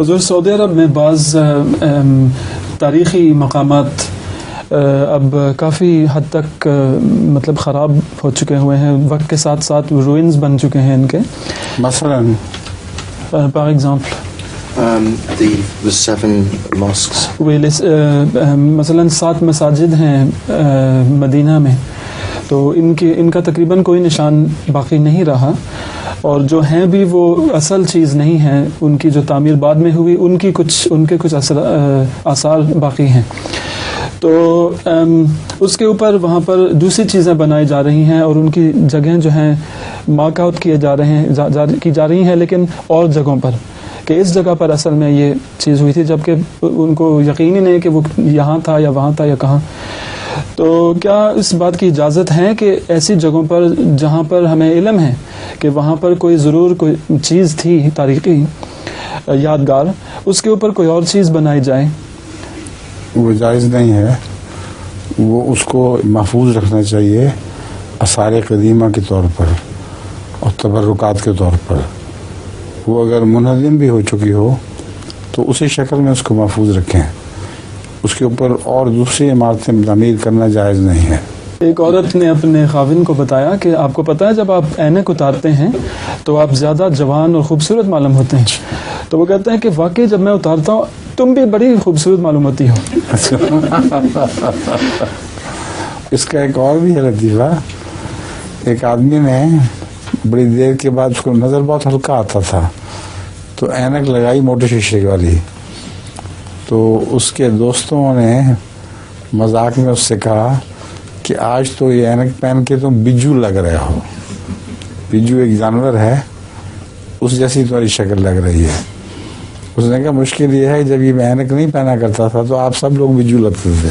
حضور سعودی عرب میں بعض تاریخی مقامات اب کافی حد تک مطلب خراب ہو چکے ہوئے ہیں، وقت کے ساتھ ساتھ روئنز بن چکے ہیں ان کے. مثلاً فار ایگزامپل the 7 mosques. مثلاً 7 مساجد ہیں مدینہ میں، تو ان کا تقریباً کوئی نشان باقی نہیں رہا، اور جو ہیں بھی وہ اصل چیز نہیں ہیں، ان کی جو تعمیر بعد میں ہوئی ان کے کچھ آثار باقی ہیں. تو اس کے اوپر وہاں پر دوسری چیزیں بنائی جا رہی ہیں، اور ان کی جگہیں جو ہیں مارک آؤٹ کی جا رہی ہیں لیکن اور جگہوں پر، کہ اس جگہ پر اصل میں یہ چیز ہوئی تھی، جبکہ ان کو یقین ہی نہیں کہ وہ یہاں تھا یا وہاں تھا یا کہاں. تو کیا اس بات کی اجازت ہے کہ ایسی جگہوں پر جہاں پر ہمیں علم ہے کہ وہاں پر ضرور کوئی چیز تھی تاریخی یادگار، اس کے اوپر کوئی اور چیز بنائی جائے؟ وہ جائز نہیں ہے، وہ اس کو محفوظ رکھنا چاہیے آثار قدیمہ کے طور پر اور تبرکات کے طور پر. وہ اگر منہدم بھی ہو چکی ہو تو اسی شکل میں اس کو محفوظ رکھیں، اس کے اوپر اور دوسری عمارتیں تعمیر کرنا جائز نہیں ہے. ایک عورت نے اپنے خاوند کو بتایا کہ آپ کو پتہ ہے جب آپ عینک اتارتے ہیں تو آپ زیادہ جوان اور خوبصورت معلوم ہوتے ہیں. تو وہ کہتے ہیں کہ واقعی جب میں اتارتا ہوں تم بھی بڑی خوبصورت معلوم ہوتی ہو. اس کا ایک اور بھی ہے لطیفہ. ایک آدمی نے بڑی دیر کے بعد اس کو نظر بہت ہلکا آتا تھا، تو عینک لگائی موٹے شیشے والی. تو اس کے دوستوں نے مذاق میں اس سے کہا کہ آج تو یہ عینک پہن کے تم بجو لگ رہے ہو. بجو ایک جانور ہے، اس جیسی تمہاری شکل لگ رہی ہے. اس نے کہا مشکل یہ ہے جب یہ میں عینک نہیں پہنا کرتا تھا تو آپ سب لوگ بجو لگتے تھے.